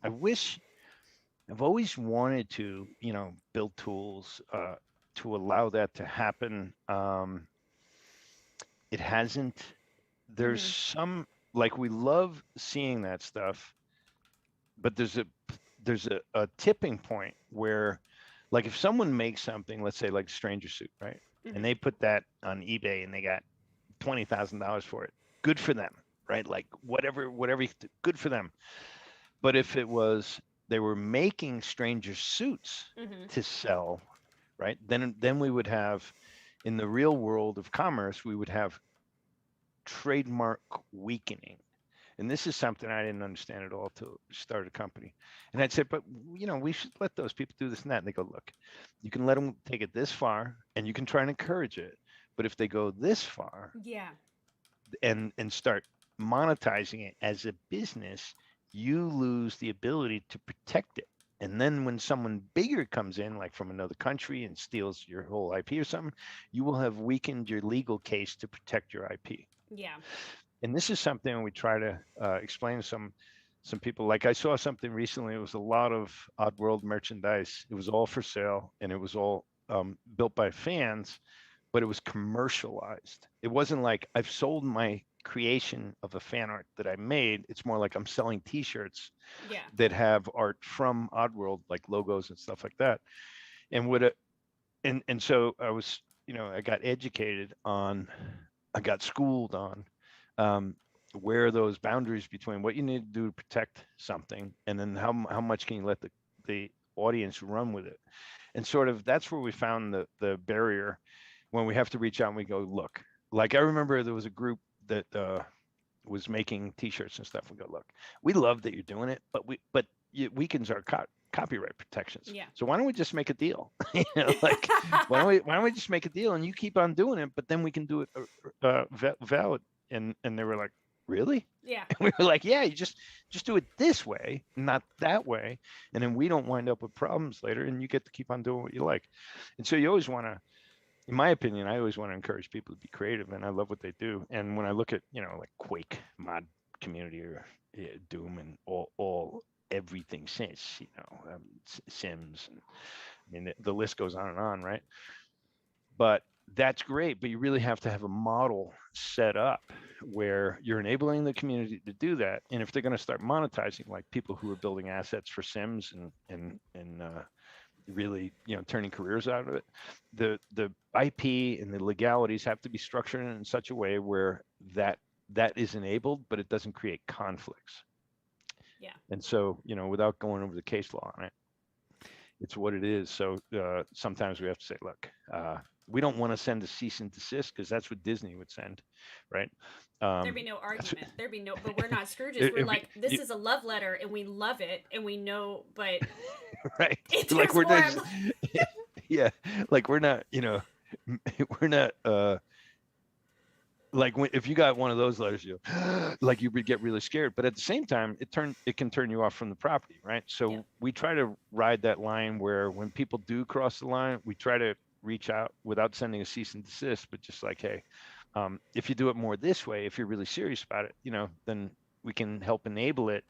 I wish I've always wanted to, build tools to allow that to happen. It hasn't. There's Hmm. some like we love seeing that stuff, but there's a tipping point where, like, if someone makes something, let's say like Stranger Suit, right, and Hmm. they put that on eBay and they got $20,000 for it, good for them, right? Like whatever, good for them. But if it was they were making Stranger Suits Hmm. to sell, right? Then we would have in the real world of commerce, we would have trademark weakening. And this is something I didn't understand at all to start a company. And I'd say, but we should let those people do this and that. And they go, look, you can let them take it this far, and you can try and encourage it. But if they go this far Yeah. and start monetizing it as a business, you lose the ability to protect it. And then when someone bigger comes in, like from another country, and steals your whole IP or something, you will have weakened your legal case to protect your IP. Yeah. And this is something we try to explain to some people. Like I saw something recently. It was a lot of Oddworld merchandise. It was all for sale, and it was all built by fans, but it was commercialized. It wasn't like I've sold my creation of a fan art that I made. It's more like I'm selling T-shirts Yeah. that have art from Oddworld, like logos and stuff like that. And would and so I was, I got educated on, I got schooled on um, where those boundaries between what you need to do to protect something, and then how much can you let the audience run with it, and sort of that's where we found the barrier when we have to reach out and we go, look, like I remember there was a group that was making T-shirts and stuff. We go, look, we love that you're doing it, but it weakens our copyright protections. Yeah. So why don't we just make a deal? Like why don't we just make a deal and you keep on doing it, but then we can do it valid. And they were like, really? Yeah. And we were like, yeah, you just do it this way, not that way, and then we don't wind up with problems later, and you get to keep on doing what you like. And so you always want to, in my opinion, I always want to encourage people to be creative, and I love what they do. And when I look at, like Quake mod community or Doom and all everything since, Sims, and I mean the list goes on, right? But that's great, but you really have to have a model set up where you're enabling the community to do that. And if they're going to start monetizing, like people who are building assets for Sims and really, turning careers out of it, the IP and the legalities have to be structured in such a way where that is enabled, but it doesn't create conflicts. Yeah. And so, without going over the case law on it, it's what it is. So sometimes we have to say, look, we don't want to send a cease and desist because that's what Disney would send, right? There'd be Um, no that's argument. There'd be no, but we're not Scrooges. We're if like, this is a love letter and we love it and we know, but right, like there's we're more. not, I'm just, like, yeah, like we're not, we're not. Like if you got one of those letters, you like you would get really scared. But at the same time, it can turn you off from the property, right? yeah. So we try to ride that line where when people do cross the line, we try to reach out without sending a cease and desist, but just like, hey, if you do it more this way, if you're really serious about it, then we can help enable it.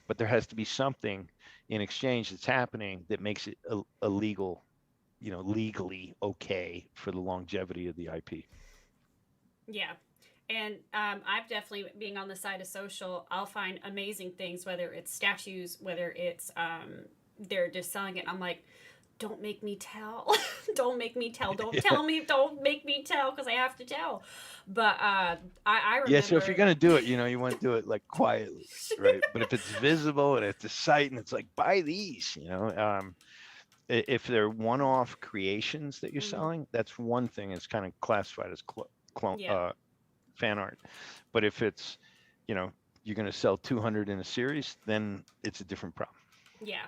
But there has to be something in exchange that's happening that makes it a legal, legally okay for the longevity of the IP. Yeah. And I've definitely, being on the side of social, I'll find amazing things, whether it's statues, whether it's they're just selling it. I'm like, don't make me tell. Don't make me tell. Don't Yeah. tell me. Don't make me tell because I have to tell. But I Yeah, so if you're remember. gonna do it, you want to do it like quietly, right? But if it's visible and it's a site and it's like buy these, if they're one-off creations that you're Mhm. selling, that's one thing. It's kind of classified as Yeah. fan art. But if it's, you know, you're gonna sell 200 in a series, then it's a different problem. Yeah.